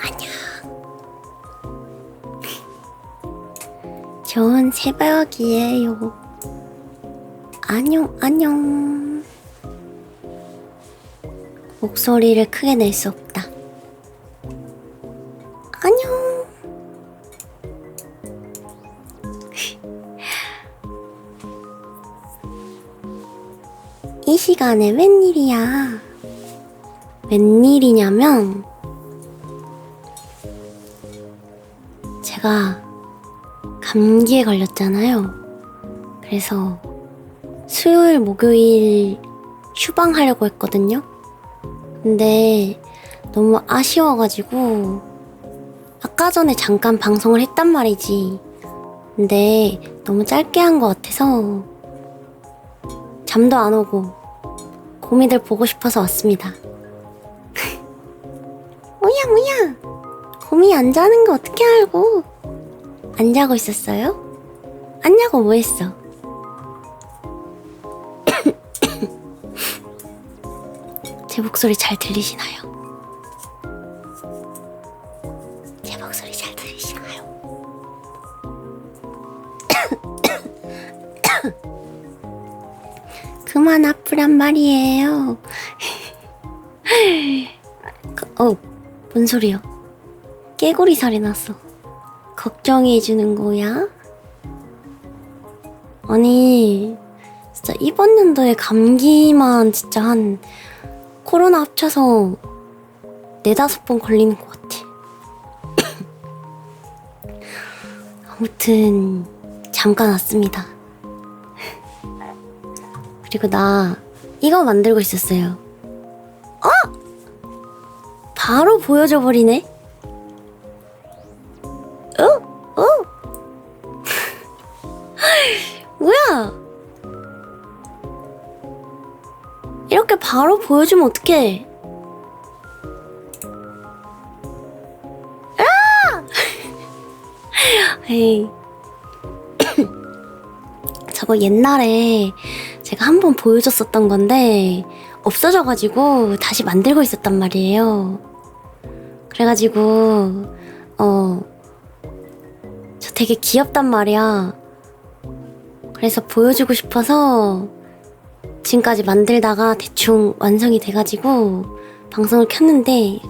안녕. 좋은 새벽이에요. 안녕. 목소리를 크게 낼 수 없다. 안녕. 이 시간에 웬일이야? 웬일이냐면 제가 감기에 걸렸잖아요. 그래서 수요일, 목요일 휴방하려고 했거든요. 근데 너무 아쉬워가지고 아까 전에 잠깐 방송을 했단 말이지. 근데 너무 짧게 한 것 같아서 잠도 안 오고 곰이들 보고 싶어서 왔습니다. 뭐야 곰이 안 자는 거 어떻게 알고? 안 자고 있었어요? 안 자고 뭐 했어? 제 목소리 잘 들리시나요? 제 목소리 잘 들리시나요? 그만 아프란 말이에요. 뭔 소리야? 깨구리 살이 났어. 걱정해주는 거야? 아니, 진짜 이번 연도에 감기만 진짜 한 코로나 합쳐서 4-5번 걸리는 것 같아. 아무튼 잠깐 왔습니다. 그리고 나 이거 만들고 있었어요. 바로 보여줘 버리네. 뭐야? 이렇게 바로 보여주면 어떡해? 에이. 저거 옛날에 제가 한번 보여줬었던 건데 없어져가지고 다시 만들고 있었단 말이에요. 그래가지고 저 되게 귀엽단 말이야. 그래서 보여주고 싶어서 지금까지 만들다가 대충 완성이 돼가지고 방송을 켰는데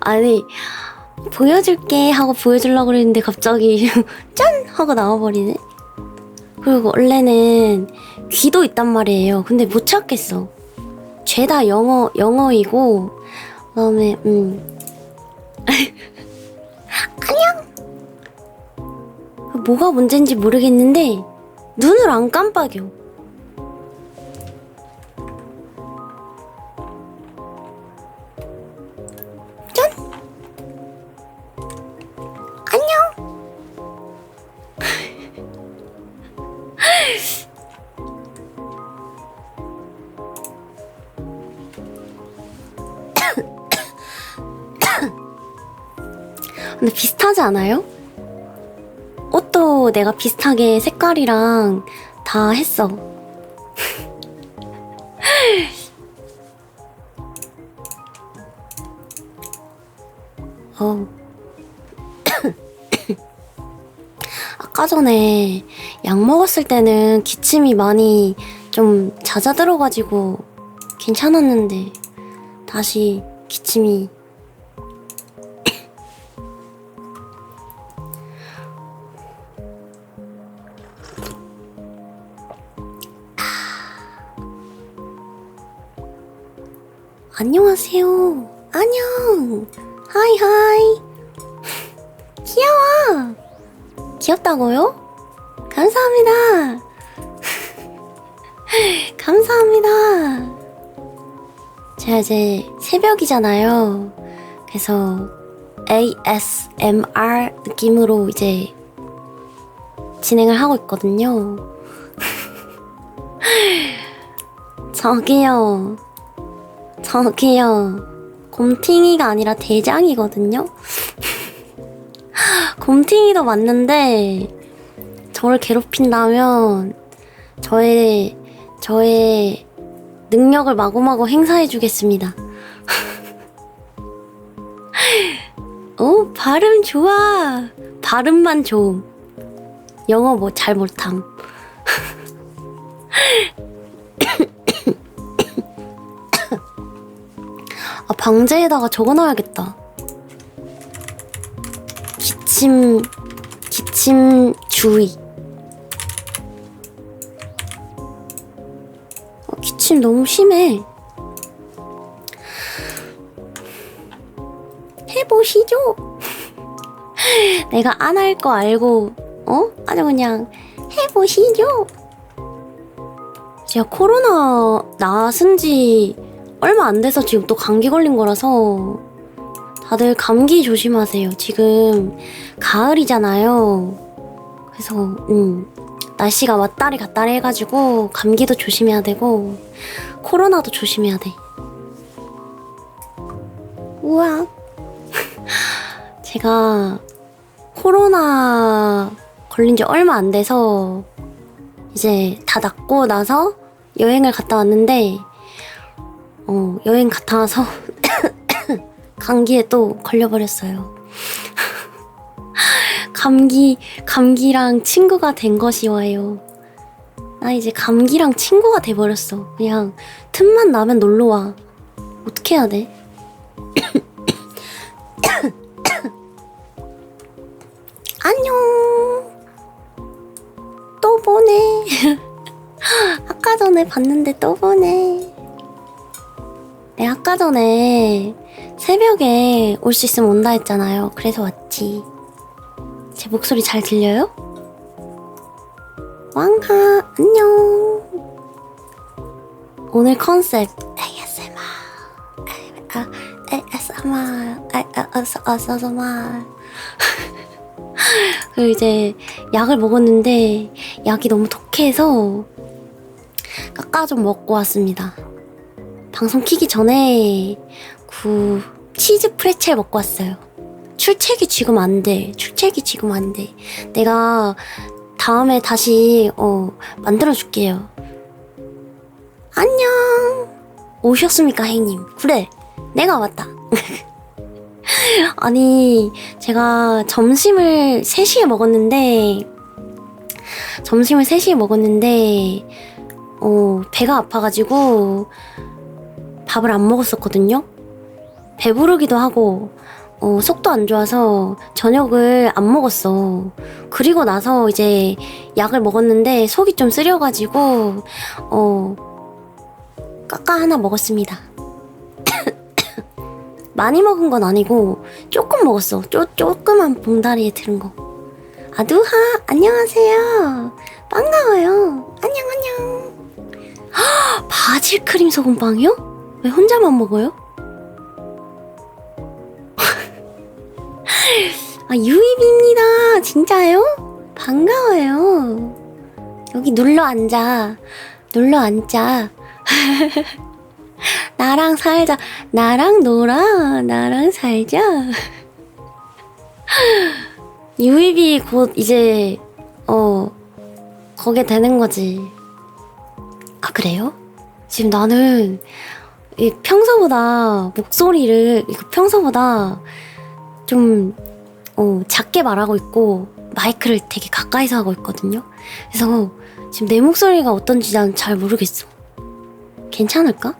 아니 보여줄게 하고 보여주려고 그랬는데 갑자기 짠! 하고 나와버리네. 그리고 원래는 귀도 있단 말이에요. 근데 못 찾겠어. 죄다 영어이고 그다음에 안녕. 뭐가 문제인지 모르겠는데 눈을 안 깜빡여. 짠. 안녕. 근데 비슷하지 않아요? 옷도 내가 비슷하게 색깔이랑 다 했어. 아까 전에 약 먹었을 때는 기침이 많이 좀 잦아들어가지고 괜찮았는데 다시 기침이 안녕하세요. 안녕. 하이. 귀여워. 귀엽다고요? 감사합니다. 감사합니다. 제가 이제 새벽이잖아요. 그래서 ASMR 느낌으로 이제 진행을 하고 있거든요. 저기요. 곰팅이가 아니라 대장이거든요? 곰팅이도 맞는데 저를 괴롭힌다면 저의 능력을 마구마구 행사해주겠습니다. 발음 좋아. 발음만 좋음. 영어 뭐 잘 못함. 아, 방제에다가 적어놔야겠다. 기침 주의. 기침 너무 심해. 해보시죠. 내가 안 할 거 알고 아주 그냥 해보시죠. 제가 코로나 나선 지 얼마 안 돼서 지금 또 감기 걸린 거라서 다들 감기 조심하세요. 지금 가을이잖아요. 그래서 날씨가 왔다리 갔다리 해가지고 감기도 조심해야 되고 코로나도 조심해야 돼. 우와. 제가 코로나 걸린 지 얼마 안 돼서 이제 다 낫고 나서 여행을 갔다 왔는데 여행 갔다 와서 감기에 또 걸려버렸어요. 감기랑 친구가 된 것이 와요. 나 이제 감기랑 친구가 돼버렸어. 그냥 틈만 나면 놀러와. 어떻게 해야 돼? 안녕. 또 보네. 아까 전에 봤는데 또 보네. 네, 아까 전에 새벽에 올 수 있으면 온다 했잖아요. 그래서 왔지. 제 목소리 잘 들려요? 왕하 안녕. 오늘 컨셉 ASMR ASMR 그리고 이제 약을 먹었는데 약이 너무 독해서 깎아 좀 먹고 왔습니다. 방송 키기 전에 치즈 프레첼 먹고 왔어요. 출첵이 지금 안 돼. 내가 다음에 다시 만들어줄게요. 안녕. 오셨습니까, 혜님? 그래, 내가 왔다. 아니, 제가 점심을 3시에 먹었는데 배가 아파가지고 밥을 안 먹었었거든요. 배부르기도 하고 속도 안 좋아서 저녁을 안 먹었어. 그리고 나서 이제 약을 먹었는데 속이 좀 쓰려가지고 까까 하나 먹었습니다. 많이 먹은 건 아니고 조금 먹었어. 조그만 봉다리에 들은 거. 아두하 안녕하세요. 반가워요. 안녕. 헉, 바질 크림 소금빵이요? 왜 혼자만 먹어요? 아, 유입입니다. 진짜요? 반가워요. 여기 눌러 앉아. 나랑 살자. 나랑 놀아. 나랑 살자. 유입이 곧 이제 거게 되는 거지. 아, 그래요? 지금 나는 평소보다 목소리를 좀 작게 말하고 있고 마이크를 되게 가까이서 하고 있거든요. 그래서 지금 내 목소리가 어떤지 난 잘 모르겠어. 괜찮을까?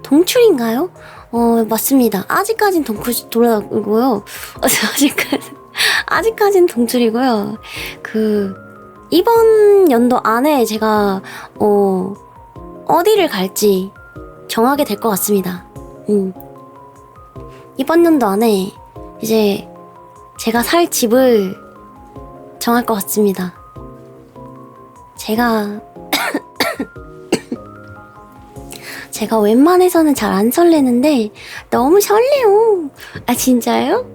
동출인가요? 맞습니다. 아직까진 동출이고요. 아직까진 동출이고요. 이번 연도 안에 제가 어디를 갈지 정하게 될 것 같습니다. 이번 연도 안에 이제 제가 살 집을 정할 것 같습니다. 제가 웬만해서는 잘 안 설레는데 너무 설레요. 아, 진짜요?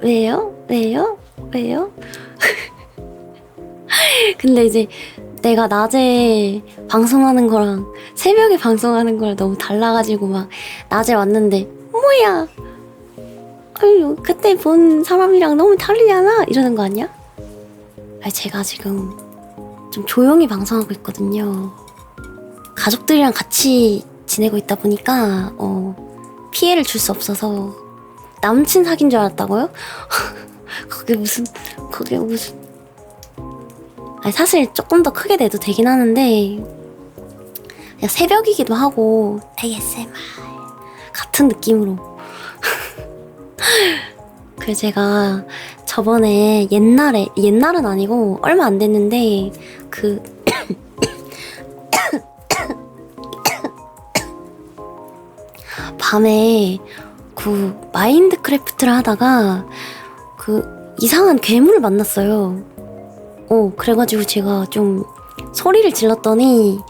왜요? 근데 이제 내가 낮에 방송하는 거랑 새벽에 방송하는 거랑 너무 달라가지고 막 낮에 왔는데 뭐야? 아유, 그때 본 사람이랑 너무 다르잖아? 이러는 거 아니야? 아니, 제가 지금 좀 조용히 방송하고 있거든요. 가족들이랑 같이 지내고 있다 보니까 피해를 줄 수 없어서 남친 사귄 줄 알았다고요? 그게 무슨 아니, 사실 조금 더 크게 내도 되긴 하는데 그냥 새벽이기도 하고 ASMR 같은 느낌으로 그래서 제가 저번에 옛날은 아니고 얼마 안 됐는데 그 밤에 그 마인드크래프트를 하다가 그 이상한 괴물을 만났어요. 그래가지고 제가 좀 소리를 질렀더니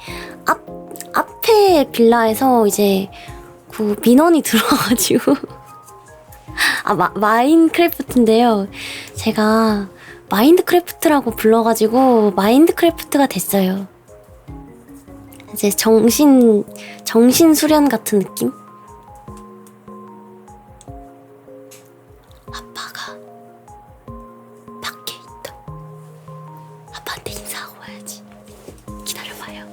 앞에 빌라에서 이제 그 민원이 들어와가지고 마인크래프트인데요. 제가 마인드크래프트라고 불러가지고 마인드크래프트가 됐어요. 이제 정신 수련 같은 느낌? 아빠가 밖에 있다. 아빠한테 인사하고 와야지. 기다려봐요.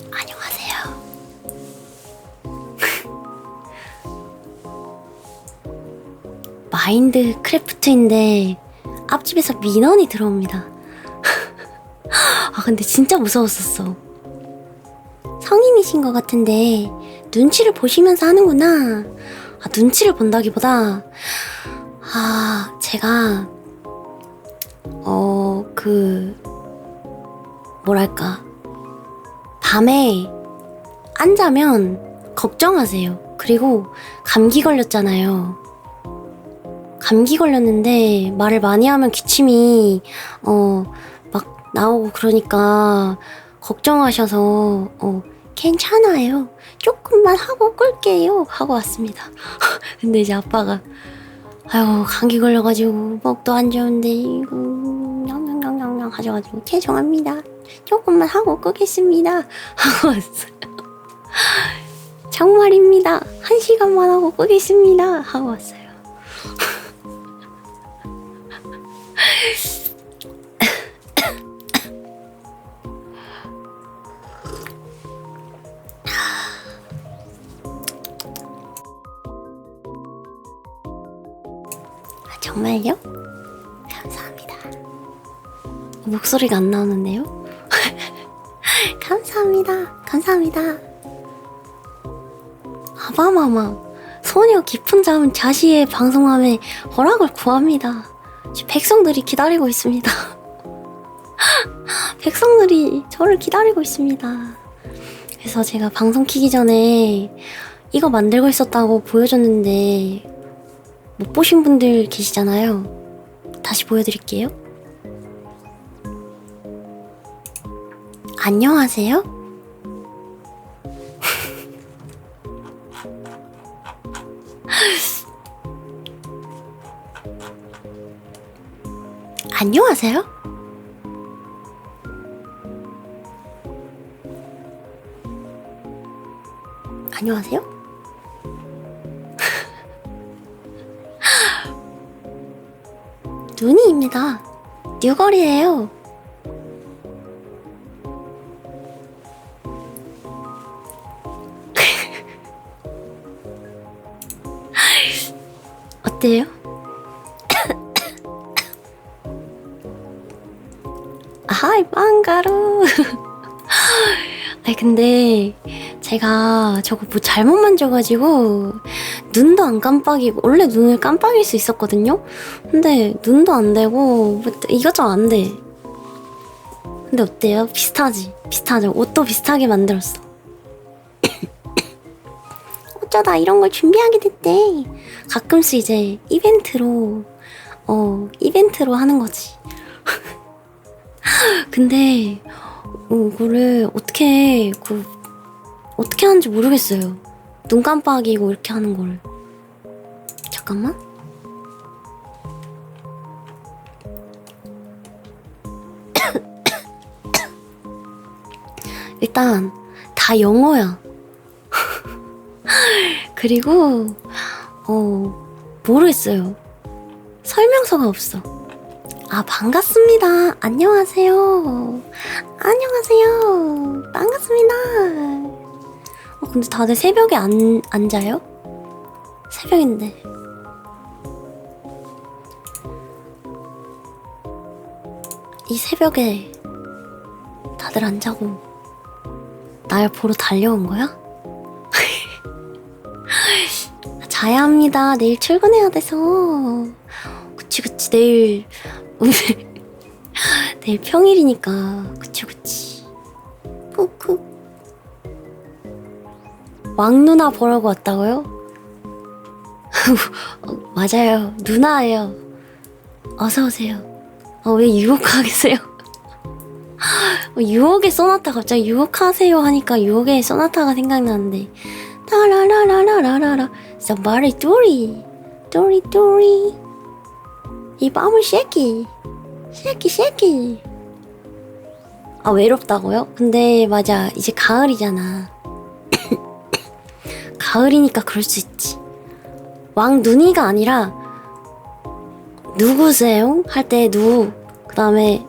안녕하세요. 마인드크래프트인데 앞집에서 민원이 들어옵니다. 근데 진짜 무서웠었어. 성인이신 것 같은데 눈치를 보시면서 하는구나. 눈치를 본다기보다 제가 뭐랄까 밤에 안 자면 걱정하세요. 그리고 감기 걸렸잖아요. 감기 걸렸는데 말을 많이 하면 기침이 막 나오고 그러니까 걱정하셔서 괜찮아요. 조금만 하고 끌게요. 하고 왔습니다. 근데 이제 아빠가 아유 감기 걸려가지고 목도 안 좋은데 이거 냥냥냥냥 하셔가지고 죄송합니다. 조금만 하고 끄겠습니다. 하고 왔어요. 정말입니다. 1시간만 하고 끄겠습니다. 하고 왔어요. 정말요? 감사합니다. 목소리가 안 나오는데요? 감사합니다. 아바마마 소녀 깊은 잠 자시의 방송함에 허락을 구합니다. 백성들이 기다리고 있습니다. 백성들이 저를 기다리고 있습니다. 그래서 제가 방송 키기 전에 이거 만들고 있었다고 보여줬는데 못 보신 분들 계시잖아요. 다시 보여드릴게요. 안녕하세요? 안녕하세요? 안녕하세요? 눈이입니다. 뉴걸이에요. 어때요? 하이 빵가루. 아니 근데 제가 저거 뭐 잘못 만져가지고 눈도 안 깜빡이고, 원래 눈을 깜빡일 수 있었거든요? 근데 눈도 안 되고 이것저것 안 돼. 근데 어때요? 비슷하지? 비슷하죠? 옷도 비슷하게 만들었어. 어쩌다 이런 걸 준비하게 됐대. 가끔씩 이제 이벤트로 하는 거지. 근데 이거를 어떻게 하는지 모르겠어요. 눈 깜빡이고 이렇게 하는 거를. 잠깐만. 일단 다 영어야. 그리고 모르겠어요. 설명서가 없어. 아, 반갑습니다. 안녕하세요. 안녕하세요. 반갑습니다. 근데 다들 새벽에 안 자요? 새벽인데. 이 새벽에 다들 안 자고 날 보러 달려온 거야? 자야 합니다. 내일 출근해야 돼서. 그치 내일 오늘 내일 평일이니까. 그치 쿡쿡. 왕 누나 보라고 왔다고요? 맞아요, 누나예요. 어서 오세요. 왜 유혹하겠어요? 유혹의 소나타. 갑자기 유혹하세요 하니까 유혹의 소나타가 생각나는데. 라라라라라라라. 진짜 말이 뚜리 이 밤을 쉐키. 아, 외롭다고요? 근데 맞아, 이제 가을이잖아. 가을이니까 그럴 수 있지. 왕눈이가 아니라 누구세요? 할 때 누, 그 다음에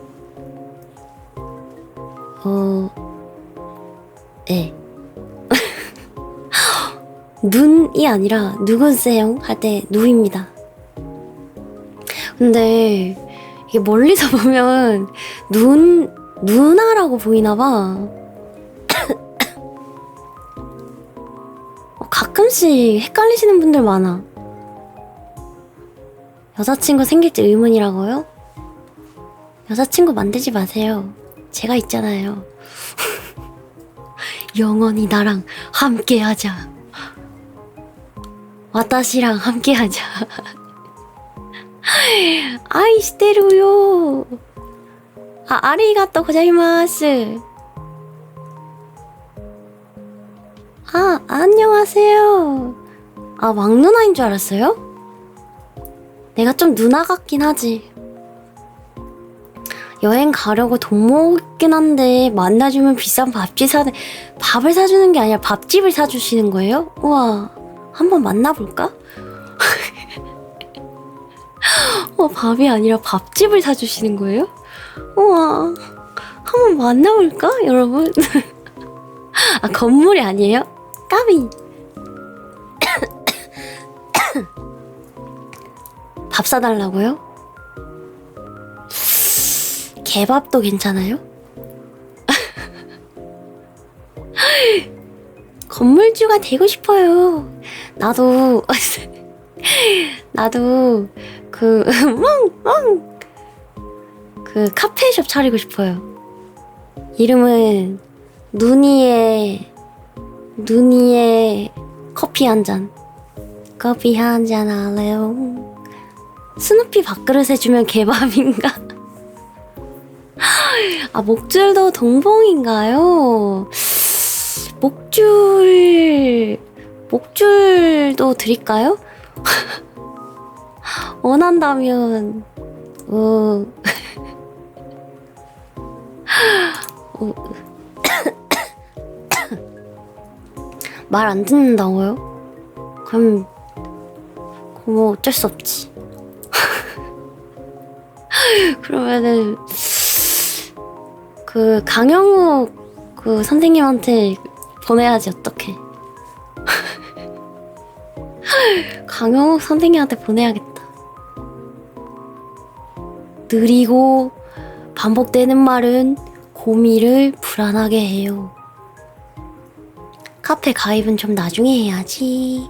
예. 눈이 아니라 누구세요? 할 때 누입니다. 근데 이게 멀리서 보면 누나라고 보이나봐. 가끔씩 헷갈리시는 분들 많아. 여자친구 생길지 의문이라고요? 여자친구 만들지 마세요. 제가 있잖아요. 영원히 나랑 함께하자. 와타시랑 함께하자. 아이시테루요. 아리가또 고자이마스. 안녕하세요. 왕누나인 줄 알았어요? 내가 좀 누나 같긴 하지. 여행 가려고 돈 모으긴 한데 만나주면 비싼 밥을 사주는 게 아니라 밥집을 사주시는 거예요? 우와, 한번 만나볼까? 밥이 아니라 밥집을 사주시는 거예요? 우와, 한번 만나볼까, 여러분? 건물이 아니에요? 까비. 밥 사달라고요? 개밥도 괜찮아요? 건물주가 되고 싶어요. 나도 그 카페숍 차리고 싶어요. 이름은 누니의 커피 한 잔 할래요? 스누피 밥그릇 해주면 개밥인가? 목줄도 동봉인가요? 목줄도 드릴까요? 원한다면 말 안 듣는다고요? 그럼 뭐 어쩔 수 없지. 그러면은 강영욱 선생님한테 보내야지. 어떡해. 강영욱 선생님한테 보내야겠다. 느리고 반복되는 말은 고미를 불안하게 해요. 카페 가입은 좀 나중에 해야지.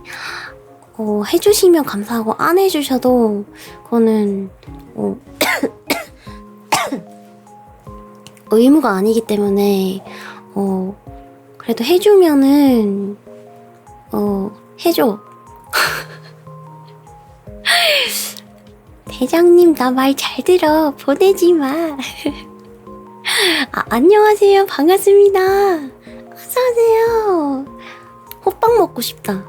해주시면 감사하고 안 해주셔도 그거는 의무가 아니기 때문에 그래도 해주면은 해줘. 대장님 나 말 잘 들어. 보내지 마. 안녕하세요. 반갑습니다. 어서오세요. 호빵 먹고 싶다.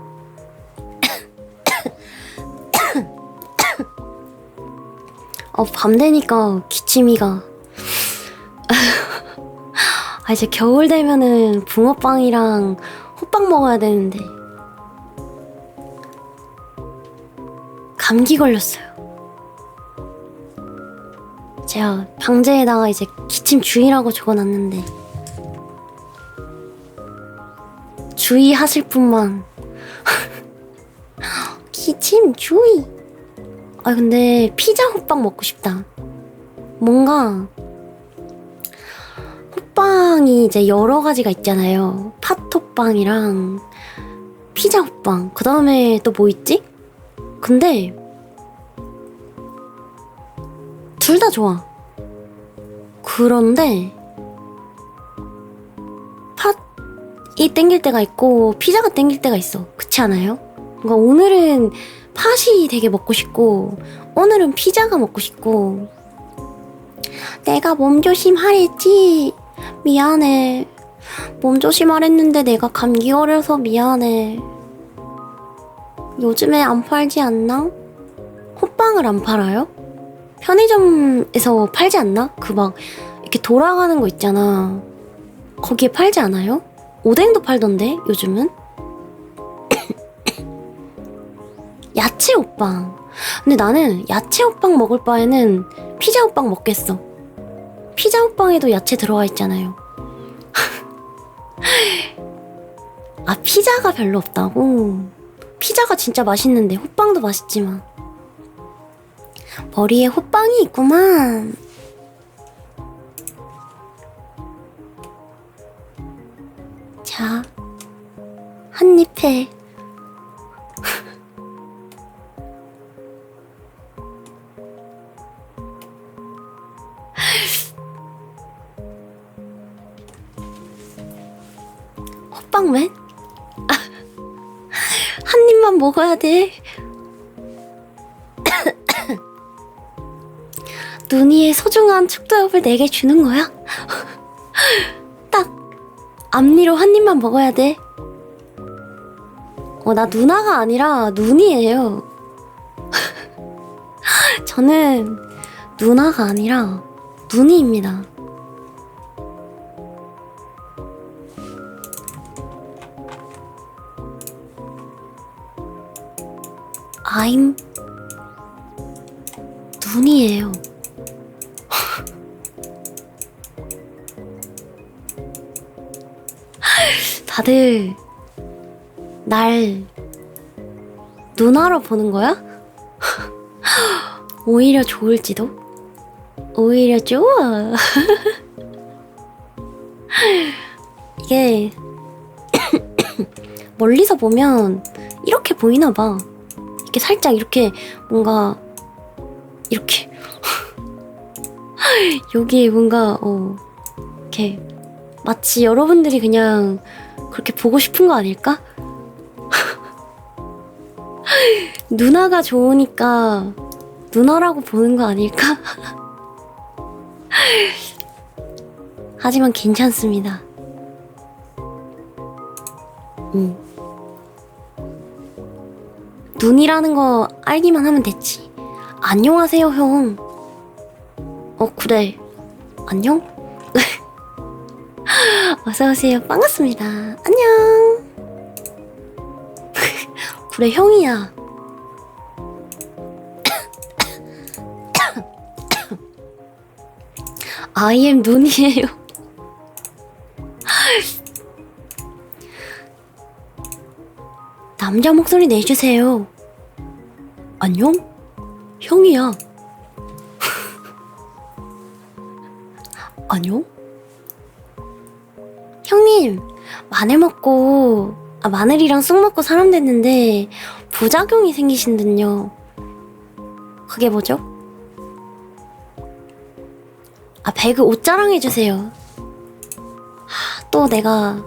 밤 되니까 기침이가. 이제 겨울 되면은 붕어빵이랑 호빵 먹어야 되는데 감기 걸렸어요. 제가 방제에다가 이제 기침 주의라고 적어놨는데 주의하실 분만 기침 주의. 근데 피자 호빵 먹고 싶다. 뭔가 호빵이 이제 여러 가지가 있잖아요. 팥호빵이랑 피자 호빵. 그 다음에 또 뭐 있지? 근데 둘 다 좋아. 그런데 팥이 땡길 때가 있고 피자가 땡길 때가 있어. 그렇지 않아요? 그러니까 오늘은 팥이 되게 먹고 싶고 오늘은 피자가 먹고 싶고. 내가 몸조심 하랬지. 미안해. 몸조심 하랬는데 내가 감기 걸려서 미안해. 요즘에 안 팔지 않나? 호빵을 안 팔아요? 편의점에서 팔지 않나? 그 막 이렇게 돌아가는 거 있잖아. 거기에 팔지 않아요? 오뎅도 팔던데 요즘은? 야채 호빵. 근데 나는 야채 호빵 먹을 바에는 피자 호빵 먹겠어. 피자 호빵에도 야채 들어가 있잖아요. 피자가 별로 없다고? 피자가 진짜 맛있는데 호빵도 맛있지만 머리에 호빵이 있구만. 자, 한 입 해. 호빵맨? 한 입만 먹어야 돼. 눈이의 소중한 축도엽을 내게 주는 거야? 딱 앞니로 한 입만 먹어야 돼. 나 누나가 아니라 눈이에요. 저는 누나가 아니라 눈이입니다. I'm 눈이에요. 다들 날 누나로 보는 거야? 오히려 좋을지도? 오히려 좋아. 이게 멀리서 보면 이렇게 보이나 봐. 이렇게 살짝 이렇게 뭔가 이렇게 여기에 뭔가 이렇게 마치 여러분들이 그냥 그렇게 보고 싶은 거 아닐까? 누나가 좋으니까 누나라고 보는 거 아닐까? 하지만 괜찮습니다. 눈이라는 거 알기만 하면 됐지. 안녕하세요, 형. 그래. 안녕? 어서오세요. 반갑습니다. 안녕. 그래, 형이야. I am 눈이에요. 남자 목소리 내주세요. 안녕? 형이야. 아니요? 형님, 마늘 먹고, 마늘이랑 쑥 먹고 사람 됐는데, 부작용이 생기신군요. 그게 뭐죠? 배그 옷 자랑해주세요. 또 내가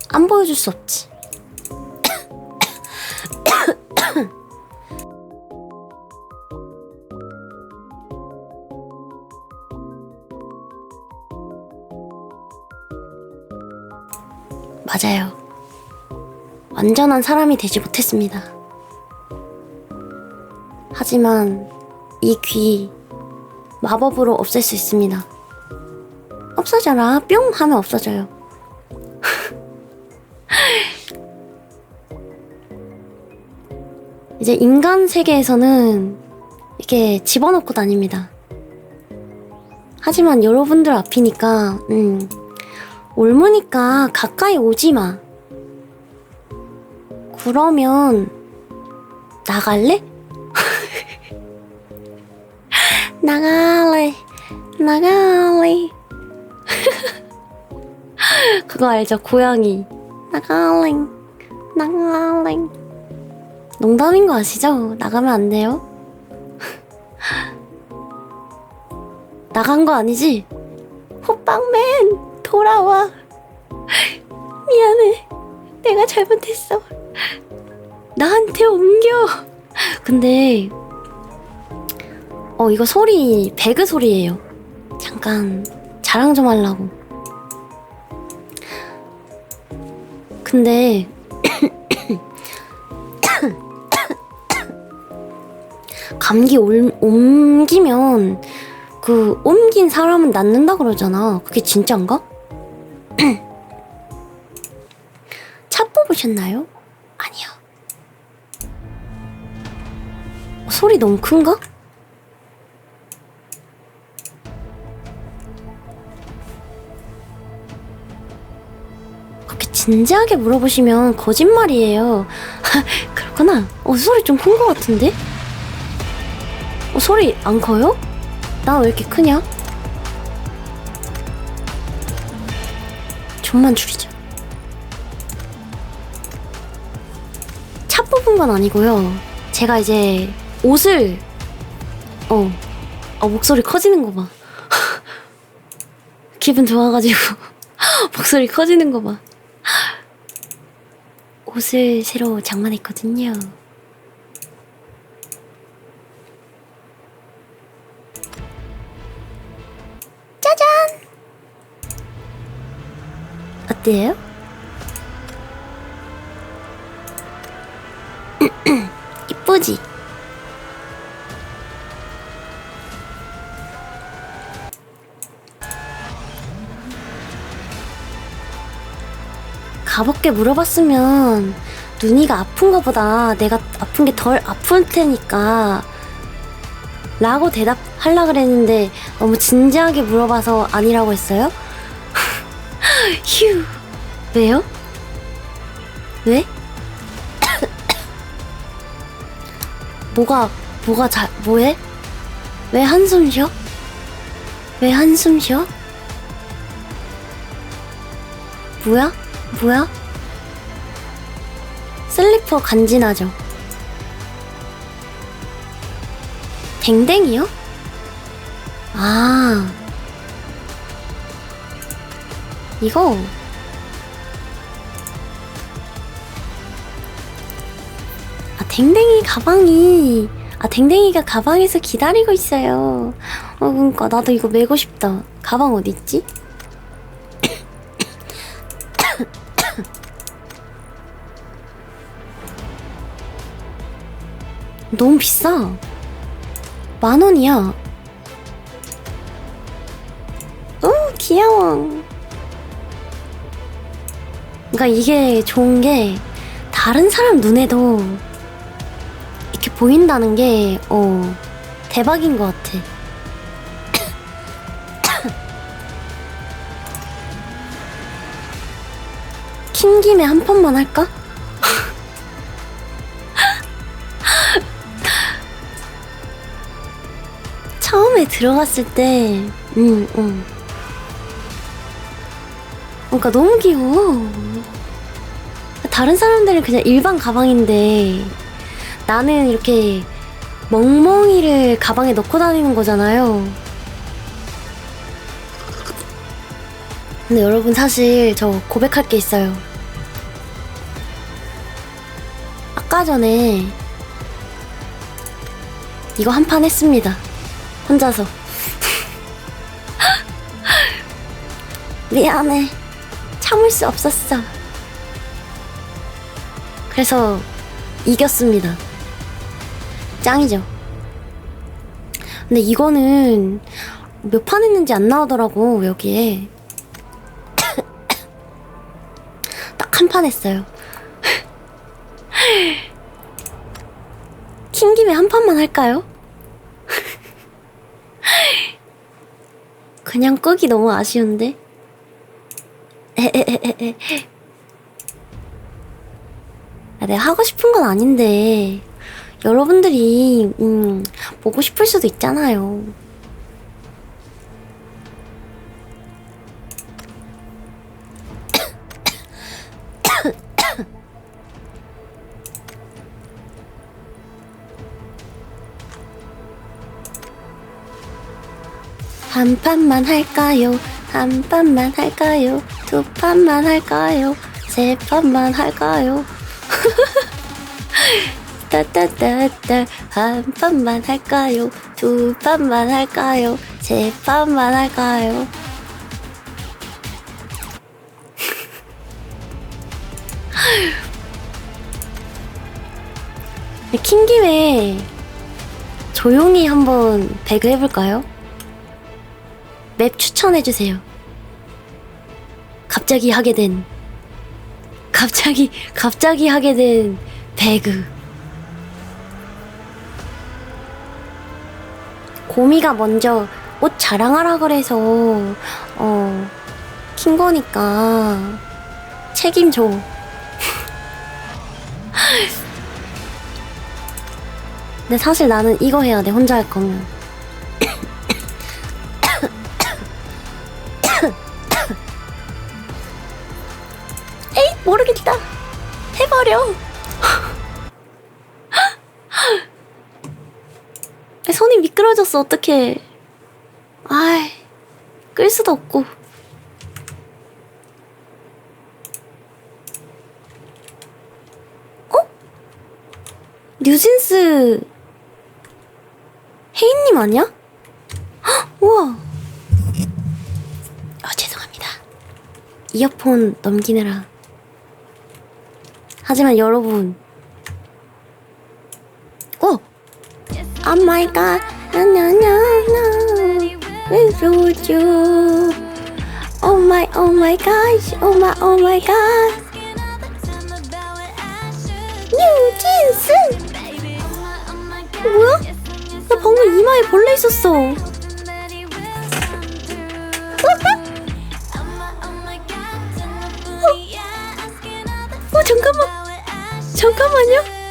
안 보여줄 수 없지. 맞아요. 완전한 사람이 되지 못했습니다. 하지만 이 귀 마법으로 없앨 수 있습니다. 없어져라. 뿅 하면 없어져요. 이제 인간 세계에서는 이렇게 집어넣고 다닙니다. 하지만 여러분들 앞이니까 옮으니까 가까이 오지마. 그러면 나갈래? 나갈래. 그거 알죠? 고양이. 나갈래. 농담인 거 아시죠? 나가면 안 돼요? 나간 거 아니지? 호빵맨 돌아와. 미안해. 내가 잘못했어. 나한테 옮겨. 근데 이거 소리 배그 소리예요. 잠깐 자랑 좀 하려고. 근데 감기 옮기면 그 옮긴 사람은 낫는다 그러잖아. 그게 진짠가? 차 뽑으셨나요? 아니요. 소리 너무 큰가? 그렇게 진지하게 물어보시면 거짓말이에요. 그렇구나. 소리 좀 큰 거 같은데? 소리 안 커요? 나 왜 이렇게 크냐? 좀만 줄이자. 차 뽑은 건 아니고요. 제가 이제 옷을 목소리 커지는 거 봐. 기분 좋아가지고 목소리 커지는 거 봐. 옷을 새로 장만했거든요. 짜잔! 어때요? 이쁘지? 가볍게 물어봤으면 눈이가 아픈 거보다 내가 아픈 게 덜 아플 테니까 라고 대답하려고 그랬는데 너무 진지하게 물어봐서 아니라고 했어요? 휴. 왜요? 왜? 뭐해? 왜 한숨 쉬어? 왜 한숨 쉬어? 뭐야? 슬리퍼 간지나죠? 댕댕이요? 이거 댕댕이가 가방에서 기다리고 있어요. 그러니까 나도 이거 메고 싶다. 가방 어디 있지? 너무 비싸. 10,000원이야. 귀여워. 그러니까 이게 좋은 게 다른 사람 눈에도 이렇게 보인다는 게 대박인 것 같아. 킨 김에 한 판만 할까? 처음에 들어갔을 때 그러니까 너무 귀여워. 다른 사람들은 그냥 일반 가방인데 나는 이렇게 멍멍이를 가방에 넣고 다니는 거잖아요. 근데 여러분 사실 저 고백할 게 있어요. 아까 전에 이거 한 판 했습니다. 혼자서. 미안해. 참을 수 없었어. 그래서 이겼습니다. 짱이죠. 근데 이거는 몇 판 했는지 안 나오더라고 여기에. 딱 한 판 했어요. 킨 김에 한 판만 할까요? 그냥 끄기 너무 아쉬운데. 내가 하고 싶은 건 아닌데 여러분들이 보고 싶을 수도 있잖아요. 한 판만 할까요? 한 판만 할까요? 두 판만 할까요? 세 판만 할까요? 따따따따. 한 판만 할까요? 두 판만 할까요? 세 판만 할까요? 킨 김에 조용히 한번 배그 해볼까요? 맵 추천해주세요. 갑자기 하게 된 배그. 고미가 먼저 옷 자랑하라 그래서 킨 거니까 책임져. 근데 사실 나는 이거 해야 돼, 혼자 할 거면. 에이, 모르겠다. 해버려. 손이 미끄러졌어, 어떡해. 아이, 끌 수도 없고. 어? 뉴진스 혜인님 아니야? 헉, 우와. 죄송합니다. 이어폰 넘기느라. 하지만 여러분, Oh my god, no, without you. Oh my gosh, oh my god. 뉴진스! 뭐야? 나 방금 이마에 벌레 있었어. 잠깐만요.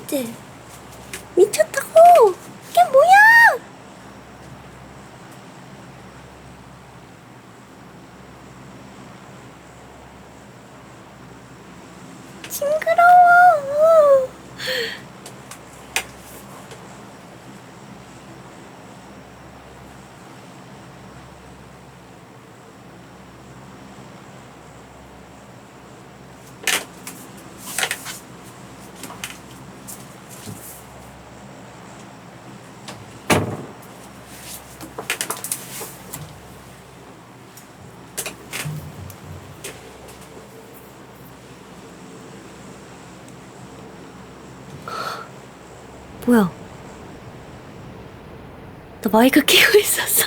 쉣. 미쳤다고! 이게 뭐야! 징그러워! 뭐야? 나 마이크 켜고 있었어.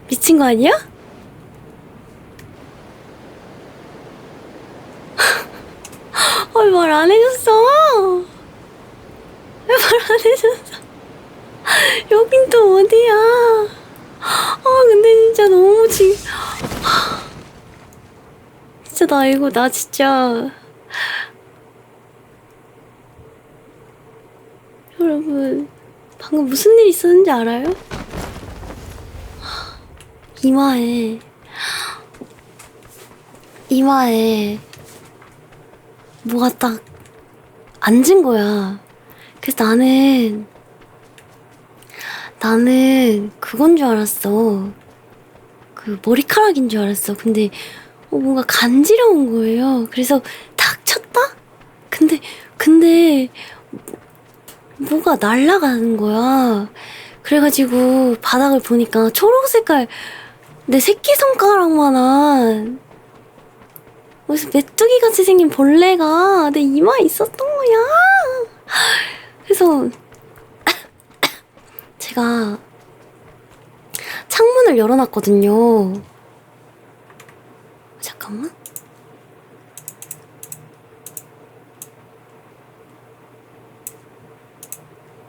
미친 거 아니야? 왜 말 안 해줬어? 왜 말 안 해줬어? 여긴 또 어디야? 근데 진짜 너무 진짜 나 이거 나 진짜 여러분 방금 무슨 일 있었는지 알아요? 이마에 뭐가 딱 앉은 거야. 그래서 나는 그건 줄 알았어. 그 머리카락인 줄 알았어. 근데 뭔가 간지러운 거예요. 그래서 탁 쳤다? 근데 뭐가 날아가는 거야. 그래가지고 바닥을 보니까 초록 색깔 내 새끼손가락만한 무슨 메뚜기 같이 생긴 벌레가 내 이마에 있었던 거야. 그래서 제가 창문을 열어놨거든요. 잠깐만.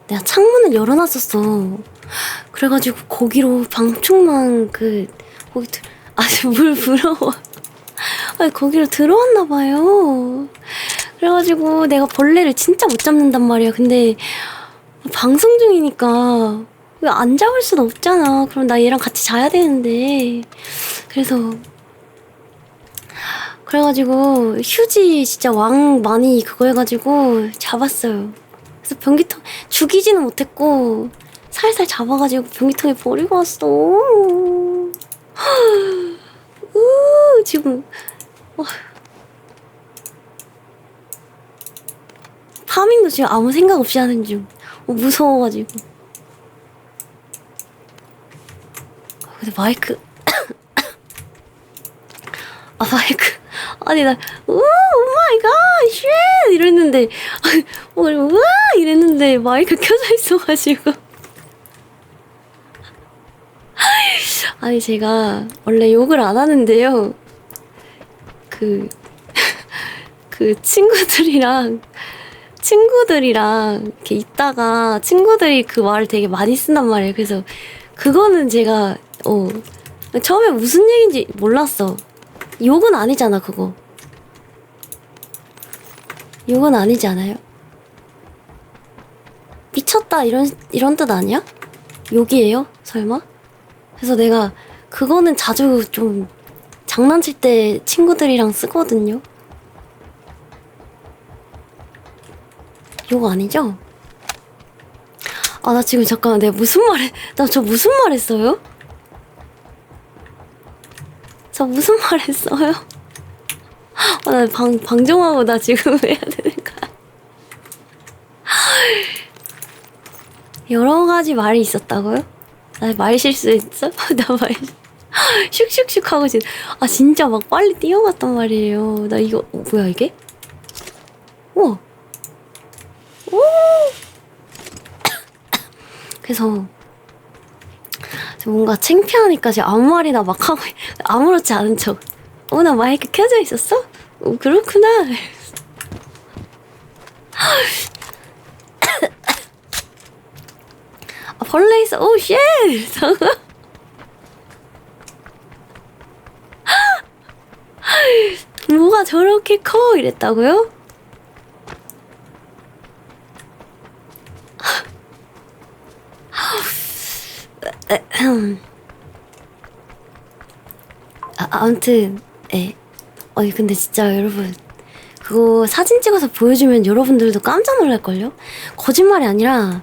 내가 창문을 열어놨었어. 그래가지고 거기로 방충망 물 부러워. 아니 거기로 들어왔나봐요. 그래가지고 내가 벌레를 진짜 못 잡는단 말이야. 근데 방송 중이니까 왜 안 잡을 순 없잖아. 그럼 나 얘랑 같이 자야 되는데. 그래가지고 휴지 진짜 왕 많이 그거 해가지고 잡았어요. 그래서 변기통 죽이지는 못했고 살살 잡아가지고 변기통에 버리고 왔어. 지금 파밍도 지금 아무 생각 없이 하는 중. 무서워가지고. 근데 마이크 아니 나 오마이 갓 쉣 이랬는데 우와 이랬는데 마이크 켜져 있어가지고. 아니 제가 원래 욕을 안 하는데요. 그 친구들이랑 이렇게 있다가 친구들이 그 말을 되게 많이 쓴단 말이에요. 그래서 그거는 제가 처음에 무슨 얘기인지 몰랐어. 욕은 아니잖아 그거. 욕은 아니지 않아요? 미쳤다 이런 뜻 아니야? 욕이에요? 설마? 그래서 내가 그거는 자주 좀 장난칠 때 친구들이랑 쓰거든요. 욕 아니죠? 나 지금 잠깐 내가 나 무슨 말 했어요? 저 무슨 말 했어요? 나 방종하고 나 지금 해야 되는 거야. 여러 가지 말이 있었다고요? 나 말 실수했어? 나 말 슉슉슉 하고 진짜 막 빨리 뛰어갔단 말이에요. 나 이거 뭐야 이게? 우와. 오. 그래서 뭔가 창피하니까 지금 아무 말이나 막 하고 아무렇지 않은 척. 나 마이크 켜져 있었어? 그렇구나. 벌레 있어. 오 쉣. 뭐가 저렇게 커 이랬다고요? 아무튼 근데 진짜 여러분 그거 사진 찍어서 보여주면 여러분들도 깜짝 놀랄걸요? 거짓말이 아니라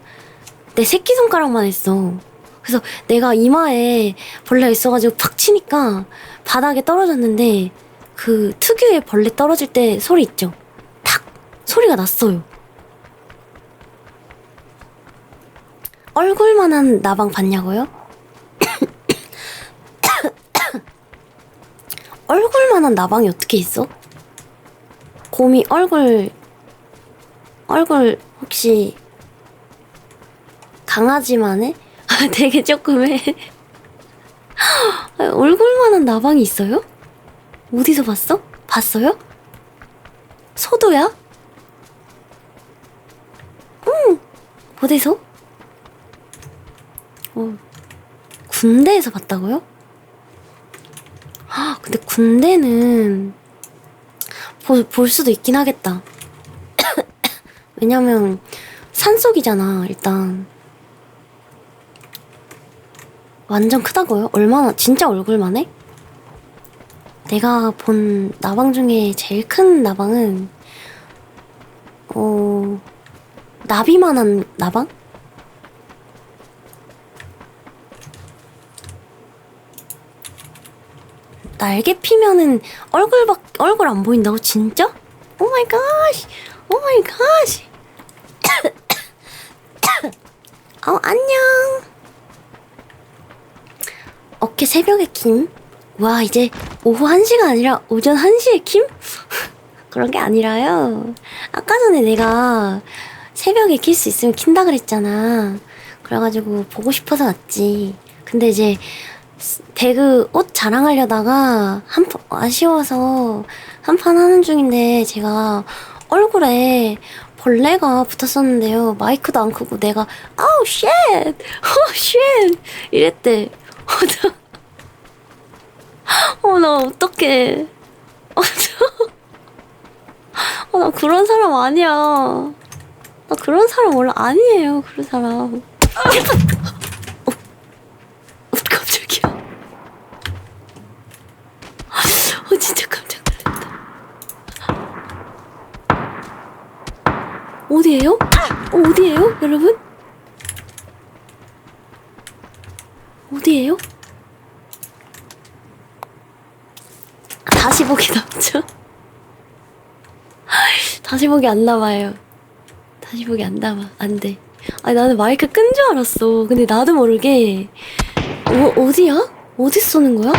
내 새끼손가락만 했어. 그래서 내가 이마에 벌레가 있어가지고 팍 치니까 바닥에 떨어졌는데 그 특유의 벌레 떨어질 때 소리 있죠? 탁! 소리가 났어요. 얼굴만한 나방 봤냐고요? 얼굴만한 나방이 어떻게 있어? 곰이 얼굴 얼굴 혹시 강아지만 해? 되게 조금 해. 얼굴만한 나방이 있어요? 어디서 봤어? 봤어요? 소도야? 응. 어디서? 군대에서 봤다고요? 근데 군대는 볼 수도 있긴 하겠다. 왜냐면 산속이잖아. 일단 완전 크다고요? 얼마나 진짜 얼굴만 해? 내가 본 나방 중에 제일 큰 나방은 나비만한 나방? 날개 피면은 얼굴 안 보인다고 진짜? 오 마이 갓! 오 마이 갓! 안녕. 어깨 새벽에 킴? 와, 이제 오후 1시가 아니라 오전 1시에 킴? 그런 게 아니라요. 아까 전에 내가 새벽에 킬 수 있으면 킨다 그랬잖아. 그래가지고 보고 싶어서 왔지. 근데 이제 배그 옷 자랑하려다가 아쉬워서 한 판 하는 중인데 제가 얼굴에 벌레가 붙었었는데요. 마이크도 안 끄고 내가 아우 쉣! 쉣! 이랬대. 나 어떡해. 나 그런 사람 아니야. 나 그런 사람 원래 아니에요. 그런 사람. 깜짝이야. 진짜 깜짝 놀랐다. 어디에요? 어디에요, 여러분? 어디에요? 다시 보기 남죠? 다시 보기 안 나와요. 다시 보기 안 나와. 안 돼. 아니, 나는 마이크 끈 줄 알았어. 근데 나도 모르게 어디야? 어디 쏘는 거야?